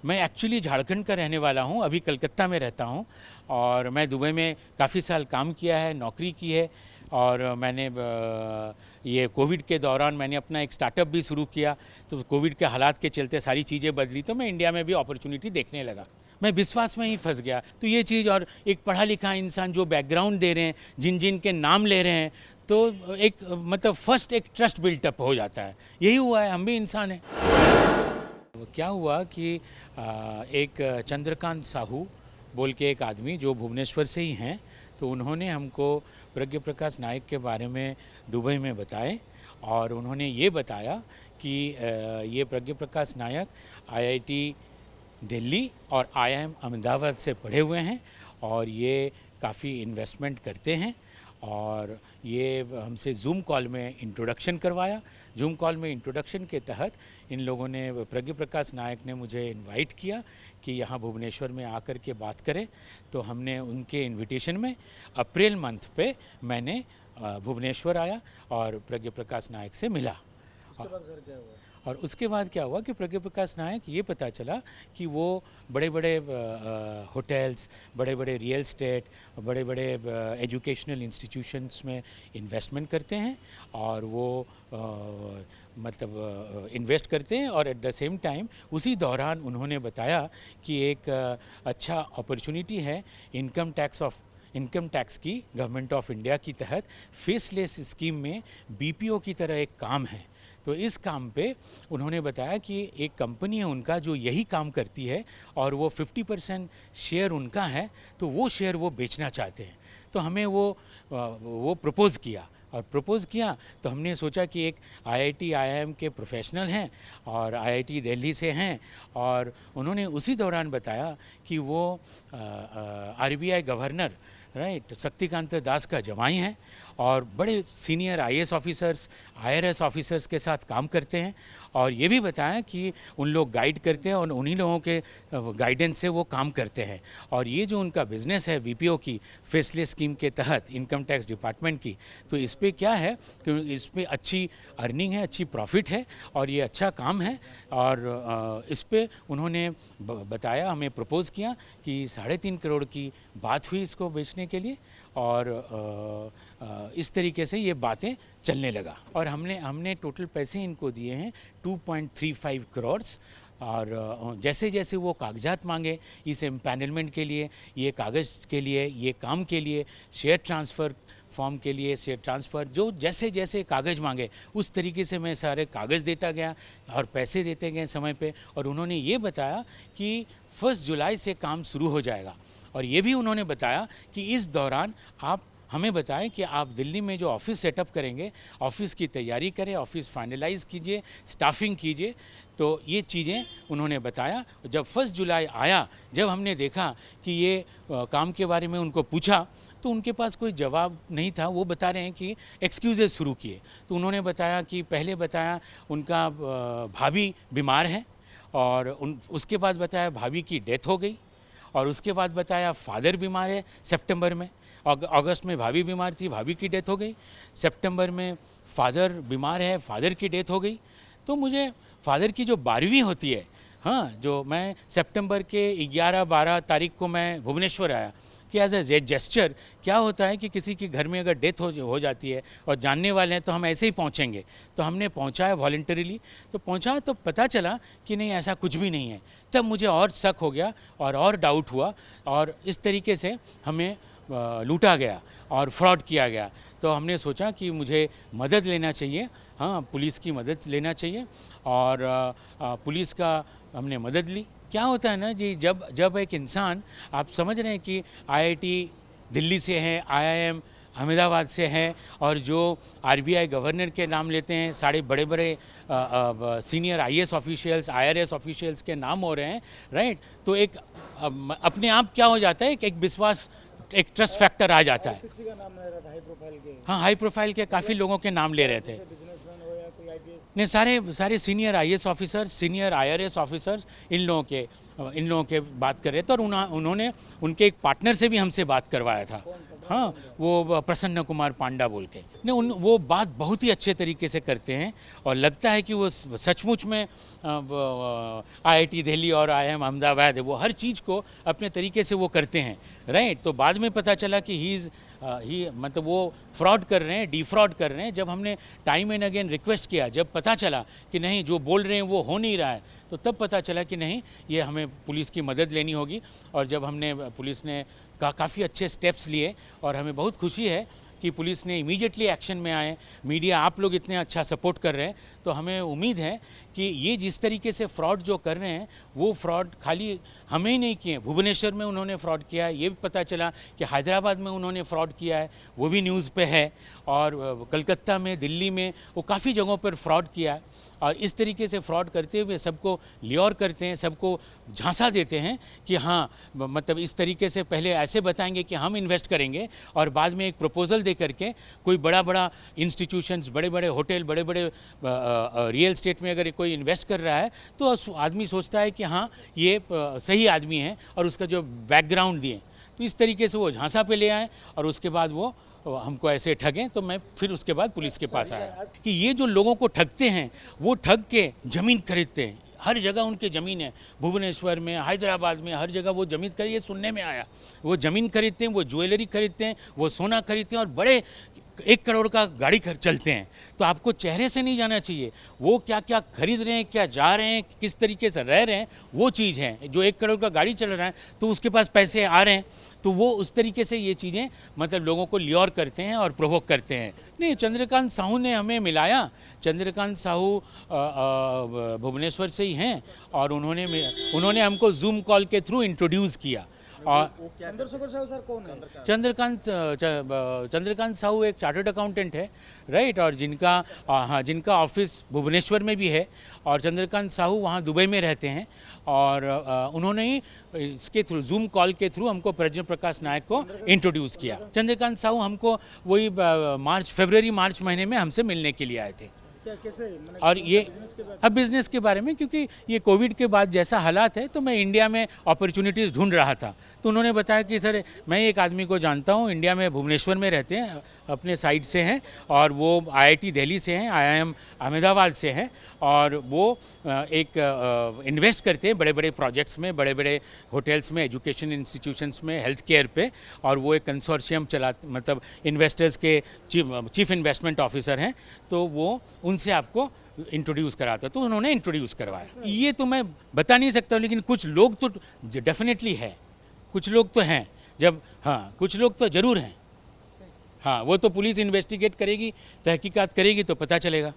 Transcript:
मैं एक्चुअली झारखंड का रहने वाला हूं, अभी कलकत्ता में रहता हूं और मैं दुबई में काफ़ी साल काम किया है, नौकरी की है। और मैंने ये कोविड के दौरान मैंने अपना एक स्टार्टअप भी शुरू किया, तो कोविड के हालात के चलते सारी चीज़ें बदली, तो मैं इंडिया में भी अपॉर्चुनिटी देखने लगा। मैं विश्वास में ही फंस गया। तो ये चीज़, और एक पढ़ा लिखा इंसान जो बैकग्राउंड दे रहे हैं, जिन जिन के नाम ले रहे हैं, तो एक मतलब फर्स्ट एक ट्रस्ट बिल्टअप हो जाता है। यही हुआ है, हम भी इंसान हैं। क्या हुआ कि एक चंद्रकांत साहू बोल के एक आदमी जो भुवनेश्वर से ही हैं, तो उन्होंने हमको प्रज्ञ प्रकाश नायक के बारे में दुबई में बताए। और उन्होंने ये बताया कि ये प्रज्ञ प्रकाश नायक आईआईटी दिल्ली और आईआईएम अहमदाबाद से पढ़े हुए हैं और ये काफ़ी इन्वेस्टमेंट करते हैं। और ये हमसे जूम कॉल में इंट्रोडक्शन करवाया। जूम कॉल में इंट्रोडक्शन के तहत इन लोगों ने, प्रज्ञ प्रकाश नायक ने मुझे इनवाइट किया कि यहाँ भुवनेश्वर में आकर के बात करें। तो हमने उनके इनविटेशन में अप्रैल मंथ पे मैंने भुवनेश्वर आया और प्रज्ञ प्रकाश नायक से मिला। उसके बाद सर क्या हुआ? और उसके बाद क्या हुआ कि प्रज्ञ प्रकाश नायक, ये पता चला कि वो बड़े बड़े होटल्स, बड़े बड़े रियल एस्टेट, बड़े बड़े एजुकेशनल इंस्टीट्यूशंस में इन्वेस्टमेंट करते हैं। और वो मतलब इन्वेस्ट करते हैं। और एट द सेम टाइम उसी दौरान उन्होंने बताया कि एक अच्छा अपॉर्चुनिटी है इनकम टैक्स की गवर्नमेंट ऑफ इंडिया की तहत फेसलेस स्कीम में बीपीओ की तरह एक काम है। तो इस काम पे उन्होंने बताया कि एक कंपनी है उनका जो यही काम करती है और वो 50% शेयर उनका है, तो वो शेयर वो बेचना चाहते हैं। तो हमें वो प्रपोज़ किया। और प्रपोज़ किया तो हमने सोचा कि एक आईआईटी आईआईएम के प्रोफेशनल हैं और आईआईटी दिल्ली से हैं। और उन्होंने उसी दौरान बताया कि वो आरबीआई गवर्नर शक्तिकांत दास का जमाई हैं और बड़े senior IAS officers, IRS officers के साथ काम करते हैं। और ये भी बताया कि उन लोग गाइड करते हैं और उन्हीं लोगों के गाइडेंस से वो काम करते हैं। और ये जो उनका बिज़नेस है बीपीओ की फेसलेस स्कीम के तहत इनकम टैक्स डिपार्टमेंट की, तो इस पे क्या है कि इसमें अच्छी अर्निंग है, अच्छी प्रॉफिट है और ये अच्छा काम है। और इस पे उन्होंने बताया, हमें प्रपोज़ किया कि 3.5 करोड़ की बात हुई इसको बेचने के लिए। और इस तरीके से ये बातें चलने लगा। और हमने टोटल पैसे इनको दिए हैं 2.35 करोड़। और जैसे जैसे वो कागजात मांगे इस एम्पैनलमेंट के लिए, ये कागज़ के लिए, ये काम के लिए, शेयर ट्रांसफ़र फॉर्म के लिए, शेयर ट्रांसफ़र, जो जैसे जैसे कागज़ मांगे उस तरीके से मैं सारे कागज़ देता गया और पैसे देते गए समय पे। और उन्होंने ये बताया कि 1 जुलाई से काम शुरू हो जाएगा। और ये भी उन्होंने बताया कि इस दौरान आप हमें बताएं कि आप दिल्ली में जो ऑफ़िस सेटअप करेंगे, ऑफ़िस की तैयारी करें, ऑफ़िस फाइनलाइज़ कीजिए, स्टाफिंग कीजिए। तो ये चीज़ें उन्होंने बताया। जब 1 जुलाई आया, जब हमने देखा कि ये काम के बारे में उनको पूछा तो उनके पास कोई जवाब नहीं था। वो बता रहे हैं कि एक्सक्यूज़ेस शुरू किए। तो उन्होंने बताया कि पहले बताया उनका भाभी बीमार है, और उसके बाद बताया भाभी की डेथ हो गई, और उसके बाद बताया फादर बीमार है सितंबर में। अगस्त में भाभी बीमार थी, भाभी की डेथ हो गई। सितंबर में फादर बीमार है, फादर की डेथ हो गई। तो मुझे फादर की जो 12वीं होती है, हाँ, जो मैं सितंबर के 11-12 तारीख को मैं भुवनेश्वर आया कि एज ए जेस्चर क्या होता है कि किसी के घर में अगर डेथ हो जाती है और जानने वाले हैं तो हम ऐसे ही पहुंचेंगे। तो हमने पहुंचाया वॉलंटरीली। तो पहुंचा तो पता चला कि नहीं, ऐसा कुछ भी नहीं है। तब मुझे और शक हो गया और डाउट हुआ, और इस तरीके से हमें लूटा गया और फ्रॉड किया गया। तो हमने सोचा कि मुझे मदद लेना चाहिए, हाँ, पुलिस की मदद लेना चाहिए। और पुलिस का हमने मदद ली। क्या होता है ना जी, जब एक इंसान, आप समझ रहे हैं कि आईआईटी दिल्ली से हैं, आईआईएम अहमदाबाद से हैं, और जो आरबीआई गवर्नर के नाम लेते हैं, सारे बड़े बड़े senior IAS officials, IRS officials के नाम हो रहे हैं, राइट। तो एक अपने आप क्या हो जाता है, एक विश्वास, एक ट्रस्ट फैक्टर आ जाता है। किसी का नाम ले रहा था हाई प्रोफाइल के? हाँ, हाई प्रोफाइल के काफ़ी लोगों के नाम ले रहे थे। बिजनेसमैन हो या कोई आईपीएस ने सारे senior IAS officer, senior IRS officers in लोगों के बात कर रहे थे, और उन्होंने उनके एक पार्टनर से भी हमसे बात करवाया था। हाँ, वो प्रसन्न कुमार पांडा बोल के ने वो बात बहुत ही अच्छे तरीके से करते हैं, और लगता है कि वो सचमुच में आईआईटी दिल्ली और आईआईएम अहमदाबाद वो हर चीज़ को अपने तरीके से वो करते हैं, राइट। तो बाद में पता चला कि मतलब वो फ्रॉड कर रहे हैं, डिफ्रॉड कर रहे हैं। जब हमने टाइम एंड अगेन रिक्वेस्ट किया, जब पता चला कि नहीं जो बोल रहे हैं वो हो नहीं रहा है, तो तब पता चला कि नहीं, ये हमें पुलिस की मदद लेनी होगी। और जब पुलिस ने काफ़ी अच्छे स्टेप्स लिए, और हमें बहुत खुशी है कि पुलिस ने इमीडिएटली एक्शन में आए। मीडिया आप लोग इतने अच्छा सपोर्ट कर रहे हैं, तो हमें उम्मीद है कि ये जिस तरीके से फ्रॉड जो कर रहे हैं, वो फ्रॉड खाली हमें ही नहीं किए, भुवनेश्वर में उन्होंने फ्रॉड किया है, ये भी पता चला कि हैदराबाद में उन्होंने फ्रॉड किया है, वो भी न्यूज़ पे है, और कलकत्ता में, दिल्ली में, वो काफ़ी जगहों पर फ्रॉड किया है। और इस तरीके से फ्रॉड करते हुए सबको ल्योर करते हैं, सबको झांसा देते हैं कि हाँ, मतलब इस तरीके से पहले ऐसे बताएंगे कि हम इन्वेस्ट करेंगे, और बाद में एक प्रपोजल दे करके कोई बड़ा इंस्टीट्यूशंस, बड़े होटल, बड़े रियल एस्टेट में अगर कोई इन्वेस्ट कर रहा है, तो आदमी सोचता है कि हाँ, ये सही आदमी है, और उसका जो बैकग्राउंड दिए, तो इस तरीके से वो झांसा पे ले आए, और उसके बाद वो हमको ऐसे ठगें। तो मैं फिर उसके बाद पुलिस के पास आया कि ये जो लोगों को ठगते हैं, वो ठग के ज़मीन खरीदते हैं, हर जगह उनकी ज़मीन है, भुवनेश्वर में, हैदराबाद में, हर जगह वो ज़मीन खरीद, ये सुनने में आया, वो ज़मीन खरीदते हैं, वो ज्वेलरी खरीदते हैं, वो सोना खरीदते हैं, और बड़े 1 करोड़ का गाड़ी चलते हैं। तो आपको चेहरे से नहीं जाना चाहिए, वो क्या क्या खरीद रहे हैं, क्या जा रहे हैं, किस तरीके से रह रहे हैं, वो चीज़ है। जो 1 करोड़ का गाड़ी चल रहा है, तो उसके पास पैसे आ रहे हैं, तो वो उस तरीके से ये चीज़ें मतलब लोगों को ल्योर करते हैं और प्रोवोक करते हैं। नहीं, चंद्रकांत साहू ने हमें मिलाया। चंद्रकांत साहू भुवनेश्वर से ही हैं, और उन्होंने हमको जूम कॉल के थ्रू इंट्रोड्यूस किया। और चंद्रशेखर साहू सर कौन है? चंद्रकांत साहू एक चार्टर्ड अकाउंटेंट है, राइट, और जिनका ऑफिस भुवनेश्वर में भी है, और चंद्रकांत साहू वहाँ दुबई में रहते हैं, और उन्होंने ही इसके थ्रू, जूम कॉल के थ्रू हमको प्रज्ञ प्रकाश नायक को इंट्रोड्यूस किया। चंद्रकांत साहू हमको वही फरवरी मार्च महीने में हमसे मिलने के लिए आए थे। कैसे? और ये अब बिज़नेस के बारे में, क्योंकि ये कोविड के बाद जैसा हालात है, तो मैं इंडिया में अपॉर्चुनिटीज़ ढूंढ रहा था। तो उन्होंने बताया कि सर, मैं एक आदमी को जानता हूँ, इंडिया में भुवनेश्वर में रहते हैं, अपने साइड से हैं, और वो आईआईटी दिल्ली से हैं, आईआईएम अहमदाबाद से हैं, और वो एक इन्वेस्ट करते हैं बड़े प्रोजेक्ट्स में, बड़े होटल्स में, एजुकेशन इंस्टीट्यूशंस में, हेल्थ केयर पे, और वो एक कंसोर्शियम मतलब इन्वेस्टर्स के चीफ इन्वेस्टमेंट ऑफिसर हैं। तो वो उनसे आपको इंट्रोड्यूस कराता, तो उन्होंने इंट्रोड्यूस करवाया। ये तो मैं बता नहीं सकता, लेकिन कुछ लोग तो डेफिनेटली है, कुछ लोग तो हैं, हाँ, कुछ लोग तो ज़रूर हैं। हाँ, वो तो पुलिस इन्वेस्टिगेट करेगी, तहकीकात करेगी, तो पता चलेगा।